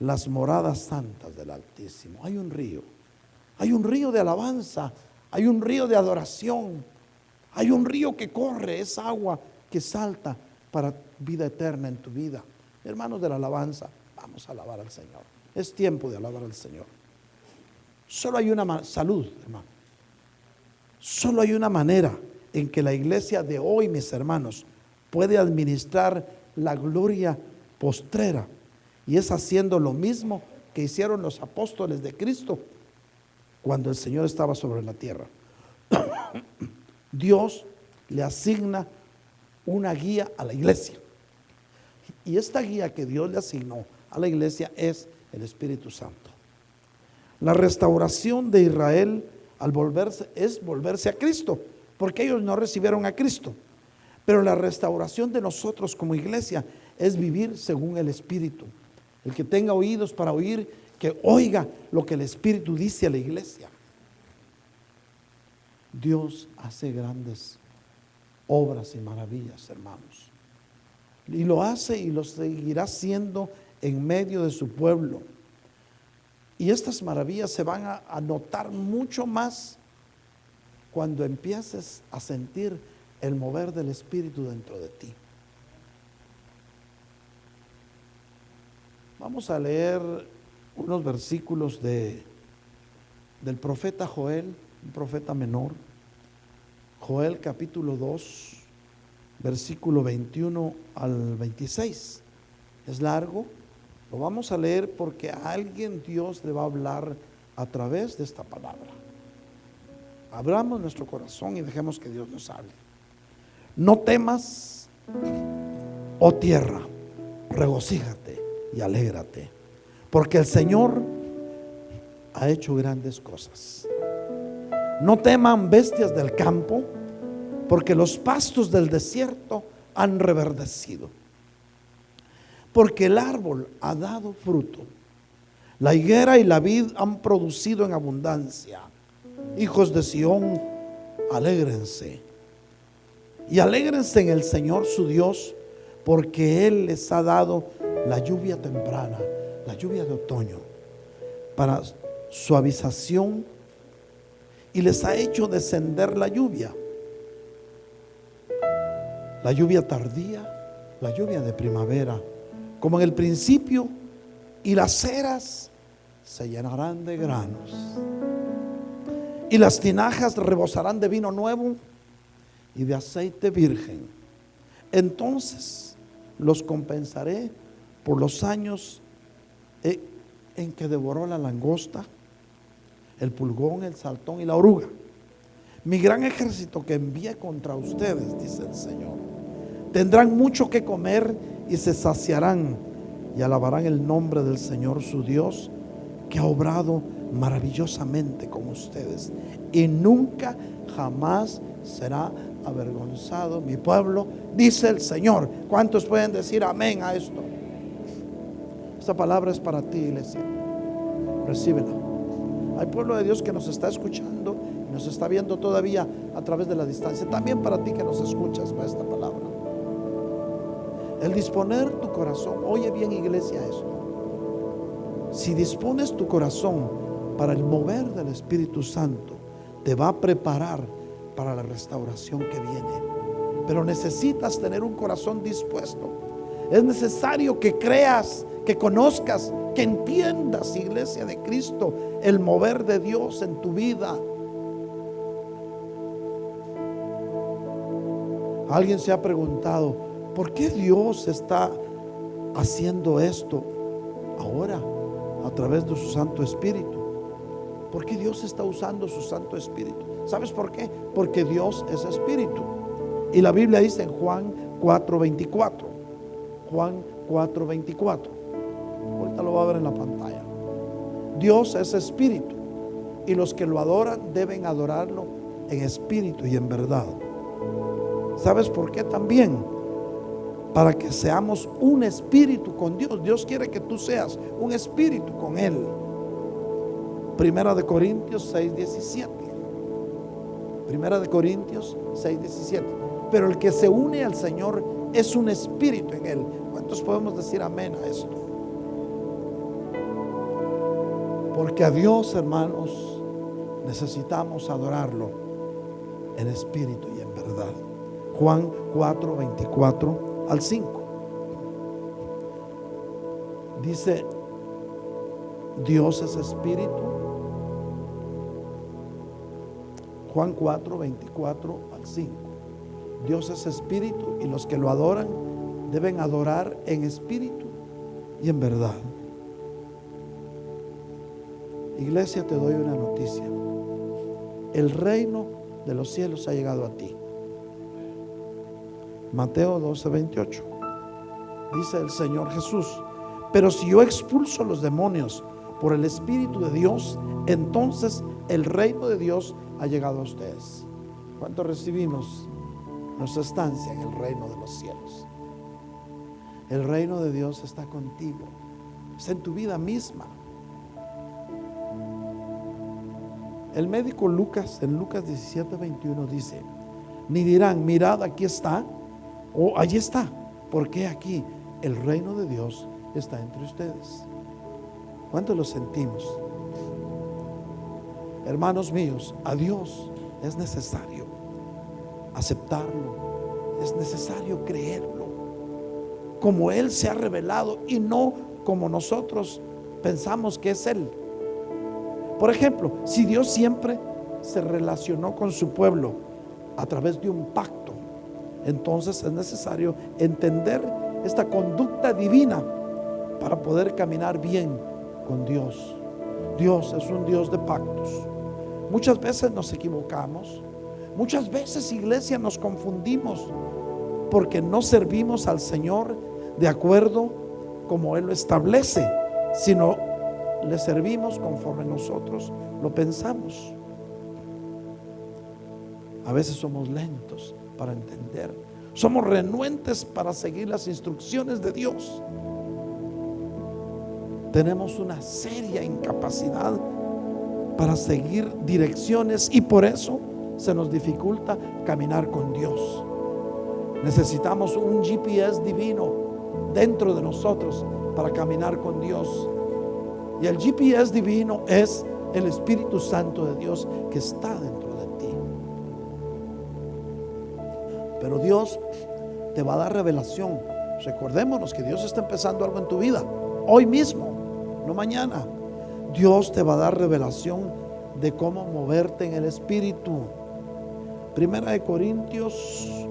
A: las moradas santas del Altísimo. Hay un río de alabanza, hay un río de adoración, hay un río que corre, es agua que salta para vida eterna en tu vida. Hermanos de la alabanza, vamos a alabar al Señor. Es tiempo de alabar al Señor. Solo hay una salud, hermano. Solo hay una manera en que la iglesia de hoy, mis hermanos, puede administrar la gloria postrera, y es haciendo lo mismo que hicieron los apóstoles de Cristo cuando el Señor estaba sobre la tierra. Dios le asigna una guía a la iglesia, y esta guía que Dios le asignó a la iglesia es el Espíritu Santo. La restauración de Israel al volverse es volverse a Cristo, porque ellos no recibieron a Cristo. Pero la restauración de nosotros como iglesia es vivir según el Espíritu. El que tenga oídos para oír, que oiga lo que el Espíritu dice a la iglesia. Dios hace grandes obras y maravillas, hermanos. Y lo hace y lo seguirá haciendo en medio de su pueblo. Y estas maravillas se van a notar mucho más cuando empieces a sentir el mover del Espíritu dentro de ti. Vamos a leer unos versículos del profeta Joel, un profeta menor. Joel capítulo 2, versículo 21 al 26. Es largo, lo vamos a leer porque a alguien Dios le va a hablar a través de esta palabra. Abramos nuestro corazón y dejemos que Dios nos hable. No temas, oh tierra, regocíjate y alégrate, porque el Señor ha hecho grandes cosas. No teman bestias del campo, porque los pastos del desierto han reverdecido. Porque el árbol ha dado fruto, la higuera y la vid han producido en abundancia. Hijos de Sión, alégrense. Y alégrense en el Señor su Dios, porque Él les ha dado la lluvia temprana, la lluvia de otoño, para suavización, y les ha hecho descender la lluvia tardía, la lluvia de primavera, como en el principio, y las eras se llenarán de granos, y las tinajas rebosarán de vino nuevo y de aceite virgen. Entonces los compensaré por los años en que devoró la langosta, el pulgón, el saltón y la oruga. Mi gran ejército que envié contra ustedes, dice el Señor, tendrán mucho que comer y se saciarán y alabarán el nombre del Señor su Dios, que ha obrado maravillosamente con ustedes, y nunca jamás será avergonzado mi pueblo, dice el Señor. ¿Cuántos pueden decir amén a esto? Esta palabra es para ti, iglesia. Recíbela. Hay pueblo de Dios que nos está escuchando y nos está viendo todavía a través de la distancia. También para ti que nos escuchas para esta palabra. El disponer tu corazón, oye bien, iglesia, esto. Si dispones tu corazón para el mover del Espíritu Santo, te va a preparar para la restauración que viene. Pero necesitas tener un corazón dispuesto. Es necesario que creas, que conozcas, que entiendas, iglesia de Cristo, el mover de Dios en tu vida. Alguien se ha preguntado, ¿por qué Dios está haciendo esto ahora a través de su Santo Espíritu? ¿Por qué Dios está usando su Santo Espíritu? ¿Sabes por qué? Porque Dios es Espíritu. Y la Biblia dice en Juan 4:24. Juan 4:24. Ahorita lo va a ver en la pantalla. Dios es Espíritu, y los que lo adoran deben adorarlo en espíritu y en verdad. ¿Sabes por qué también? Para que seamos un espíritu con Dios. Dios quiere que tú seas un espíritu con Él. Primera de Corintios 6:17. Primera de Corintios 6:17. Pero el que se une al Señor es un espíritu en Él. ¿Cuántos podemos decir amén a esto? Porque a Dios, hermanos, necesitamos adorarlo en espíritu y en verdad. Juan 4:24 al 5. Dice, Dios es espíritu. Juan 4:24 al 5. Dios es espíritu, y los que lo adoran deben adorar en espíritu y en verdad. Iglesia, te doy una noticia. El reino de los cielos ha llegado a ti. Mateo 12:28. Dice el Señor Jesús: pero si yo expulso los demonios por el Espíritu de Dios, entonces el reino de Dios ha llegado a ustedes. ¿Cuánto recibimos nuestra estancia en el reino de los cielos? El reino de Dios está contigo, está en tu vida misma. El médico Lucas, en Lucas 17:21 dice: ni dirán, mirad, aquí está, o allí está, porque aquí el reino de Dios está entre ustedes. ¿Cuánto lo sentimos? Hermanos míos, a Dios es necesario aceptarlo, es necesario creerlo, como Él se ha revelado y no como nosotros pensamos que es Él. Por ejemplo, si Dios siempre se relacionó con su pueblo a través de un pacto, entonces es necesario entender esta conducta divina para poder caminar bien con Dios. Dios es un Dios de pactos. Muchas veces nos equivocamos, muchas veces, iglesia, nos confundimos porque no servimos al Señor de acuerdo como Él lo establece, sino le servimos conforme nosotros lo pensamos. A veces somos lentos para entender, somos renuentes para seguir las instrucciones de Dios. Tenemos una seria incapacidad para seguir direcciones y por eso se nos dificulta caminar con Dios. Necesitamos un GPS divino dentro de nosotros para caminar con Dios. Y el GPS divino es el Espíritu Santo de Dios que está dentro de ti. Pero Dios te va a dar revelación. Recordémonos que Dios está empezando algo en tu vida hoy mismo, no mañana. Dios te va a dar revelación de cómo moverte en el Espíritu. Primera de Corintios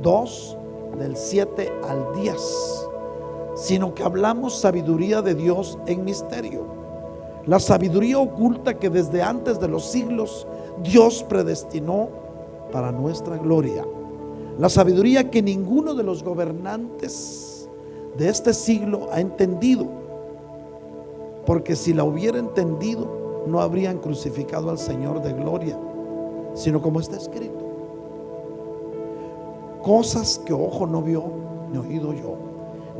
A: 2, del 7 al 10. Sino que hablamos sabiduría de Dios en misterio, la sabiduría oculta que desde antes de los siglos Dios predestinó para nuestra gloria, la sabiduría que ninguno de los gobernantes de este siglo ha entendido, porque si la hubiera entendido no habrían crucificado al Señor de gloria, sino como está escrito: cosas que ojo no vio ni oído yo,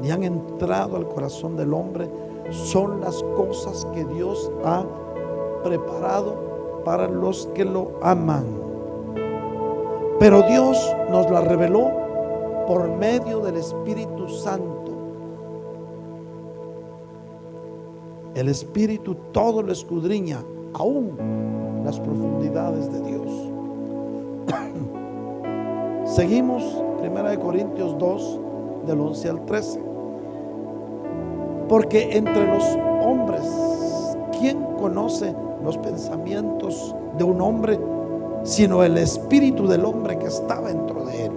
A: ni han entrado al corazón del hombre, son las cosas que Dios ha preparado para los que lo aman. Pero Dios nos la reveló por medio del Espíritu Santo. El Espíritu todo lo escudriña, aún las profundidades de Dios. Seguimos, 1 Corintios 2, del 11 al 13. Porque entre los hombres, ¿quién conoce los pensamientos de un hombre sino el espíritu del hombre que está dentro de él?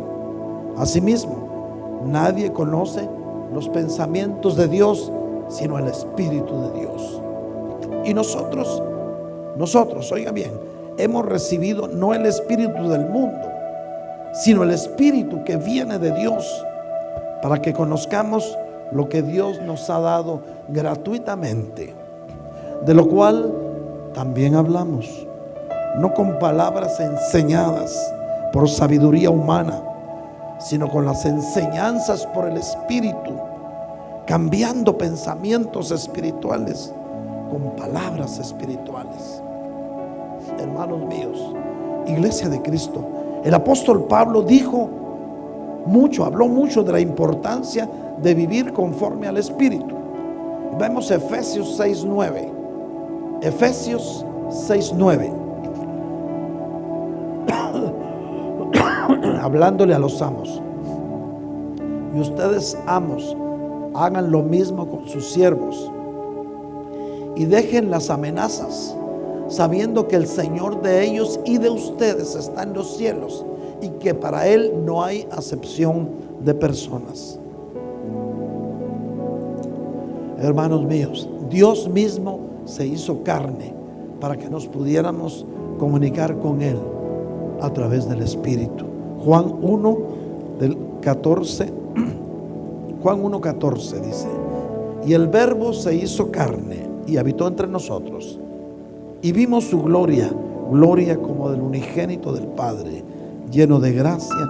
A: Asimismo, nadie conoce los pensamientos de Dios sino el Espíritu de Dios. Y nosotros, oiga bien, hemos recibido no el espíritu del mundo, sino el Espíritu que viene de Dios, para que conozcamos lo que Dios nos ha dado gratuitamente, de lo cual también hablamos, no con palabras enseñadas por sabiduría humana, sino con las enseñanzas por el Espíritu, cambiando pensamientos espirituales con palabras espirituales. Hermanos míos, iglesia de Cristo, el apóstol Pablo habló mucho de la importancia de vivir conforme al Espíritu. Vemos Efesios 6:9. Efesios 6:9. Hablándole a los amos: y ustedes, amos, hagan lo mismo con sus siervos y dejen las amenazas, sabiendo que el Señor de ellos y de ustedes está en los cielos y que para Él no hay acepción de personas. Hermanos míos, Dios mismo se hizo carne para que nos pudiéramos comunicar con Él a través del Espíritu. Juan 1, del 14. Juan 1:14 dice: y el Verbo se hizo carne y habitó entre nosotros. Y vimos su gloria, gloria como del unigénito del Padre, lleno de gracia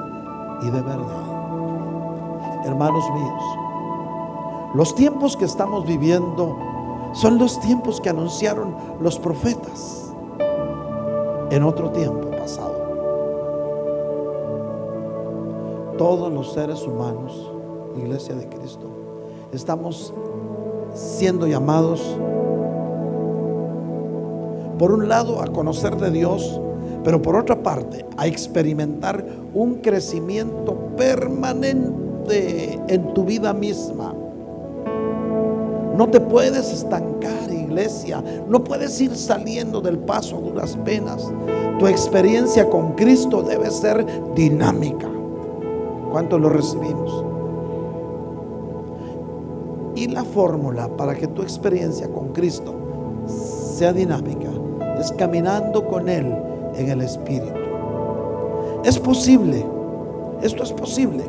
A: y de verdad. Hermanos míos, los tiempos que estamos viviendo son los tiempos que anunciaron los profetas en otro tiempo pasado. Todos los seres humanos, Iglesia de Cristo, estamos siendo llamados, por un lado, a conocer de Dios, pero por otra parte, a experimentar un crecimiento permanente en tu vida misma. No te puedes estancar, iglesia. No puedes ir saliendo del paso a duras penas. Tu experiencia con Cristo debe ser dinámica. ¿Cuántos lo recibimos? Y la fórmula para que tu experiencia con Cristo sea dinámica es caminando con Él en el Espíritu. Es posible, esto es posible,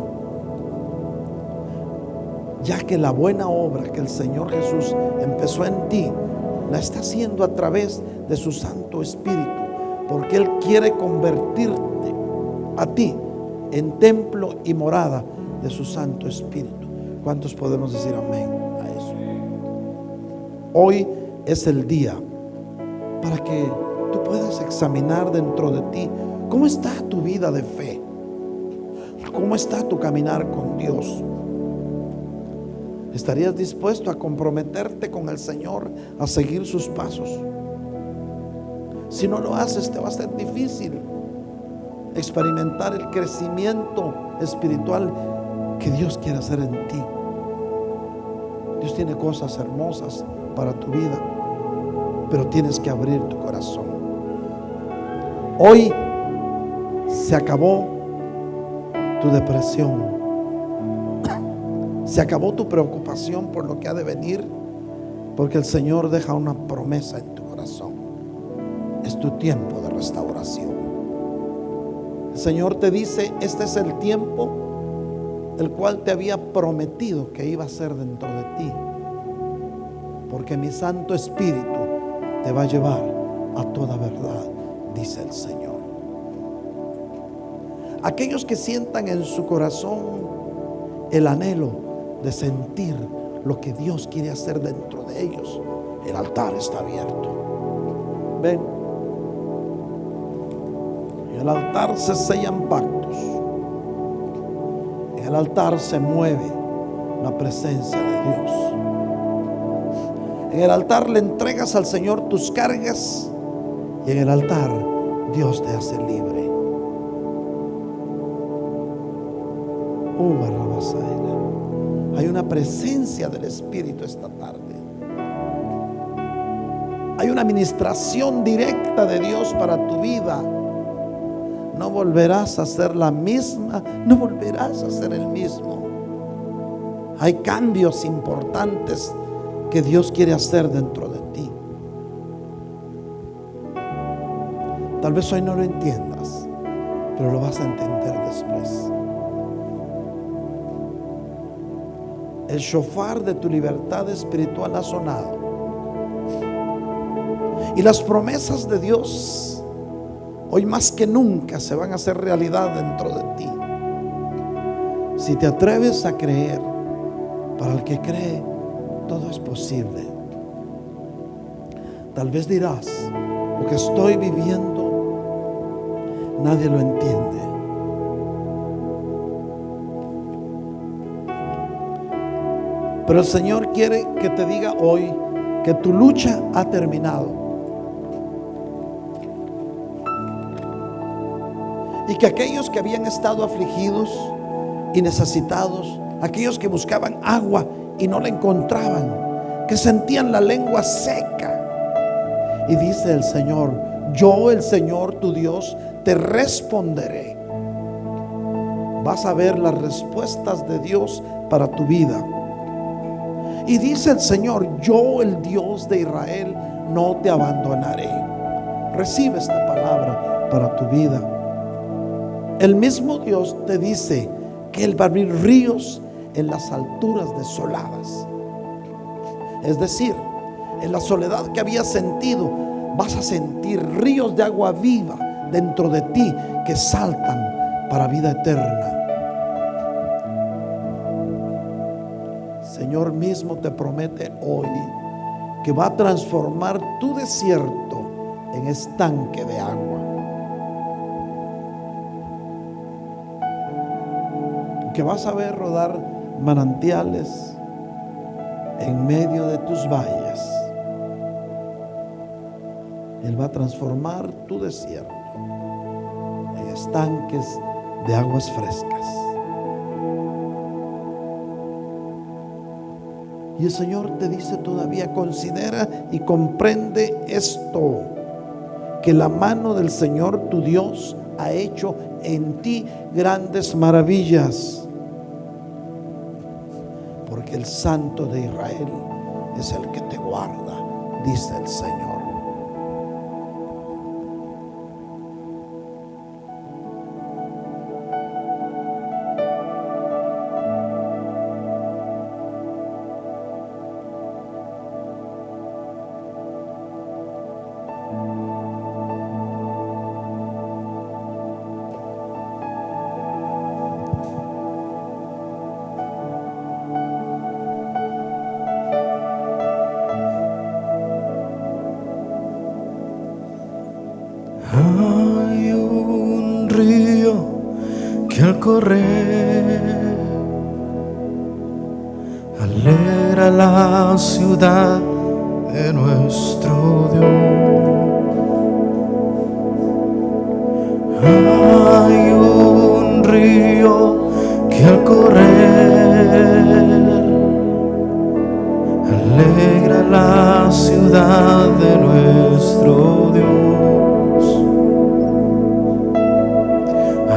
A: ya que la buena obra que el Señor Jesús empezó en ti, la está haciendo a través de su Santo Espíritu, porque Él quiere convertirte a ti en templo y morada de su Santo Espíritu. ¿Cuántos podemos decir amén a eso? Hoy es el día para que tú puedas examinar dentro de ti cómo está tu vida de fe, cómo está tu caminar con Dios. ¿Estarías dispuesto a comprometerte con el Señor, a seguir sus pasos? Si no lo haces, te va a ser difícil experimentar el crecimiento espiritual que Dios quiere hacer en ti. Dios tiene cosas hermosas para tu vida, pero tienes que abrir tu corazón. Hoy se acabó tu depresión, se acabó tu preocupación por lo que ha de venir, porque el Señor deja una promesa en tu corazón. Es tu tiempo de restauración. El Señor te dice: este es el tiempo el cual te había prometido que iba a ser dentro de ti, porque mi Santo Espíritu te va a llevar a toda verdad, dice el Señor. Aquellos que sientan en su corazón el anhelo de sentir lo que Dios quiere hacer dentro de ellos, el altar está abierto. Ven, en el altar se sellan pactos. En el altar se mueve la presencia de Dios. En el altar le entregas al Señor tus cargas, y en el altar Dios te hace libre. Hay una presencia del Espíritu esta tarde. Hay una administración directa de Dios para tu vida. No volverás a ser la misma, no volverás a ser el mismo. Hay cambios importantes que Dios quiere hacer dentro de ti. Tal vez hoy no lo entiendas, pero lo vas a entender después. El shofar de tu libertad espiritual ha sonado, y las promesas de Dios hoy más que nunca se van a hacer realidad dentro de ti. Si te atreves a creer, para el que cree, todo es posible. Tal vez dirás: lo que estoy viviendo, nadie lo entiende. Pero el Señor quiere que te diga hoy que tu lucha ha terminado, y que aquellos que habían estado afligidos y necesitados, aquellos que buscaban agua y no la encontraban, que sentían la lengua seca, y dice el Señor: yo, el Señor tu Dios, te responderé. Vas a ver las respuestas de Dios para tu vida. Y dice el Señor: yo, el Dios de Israel, no te abandonaré. Recibe esta palabra para tu vida. El mismo Dios te dice que Él va a abrir ríos en las alturas desoladas. Es decir, en la soledad que habías sentido, vas a sentir ríos de agua viva dentro de ti que saltan para vida eterna. Señor mismo te promete hoy que va a transformar tu desierto en estanque de agua. Que vas a ver rodar manantiales en medio de tus valles. Él va a transformar tu desierto en estanques de aguas frescas. Y el Señor te dice todavía: considera y comprende esto, que la mano del Señor tu Dios ha hecho en ti grandes maravillas, porque el Santo de Israel es el que te guarda, dice el Señor.
B: Hay un río que al correr alegra la ciudad de nuestro Dios. Hay un río que al correr alegra la ciudad de nuestro Dios.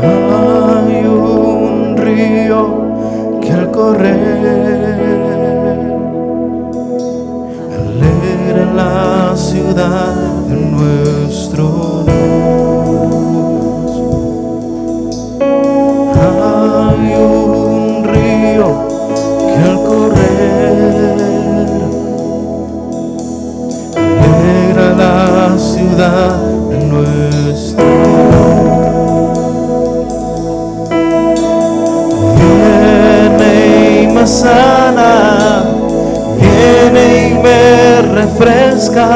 B: Hay un río que al correr alegra la ciudad de nuestro Dios. Hay un río que al correr alegra la ciudad de nuestro Dios. Sana, viene y me refresca.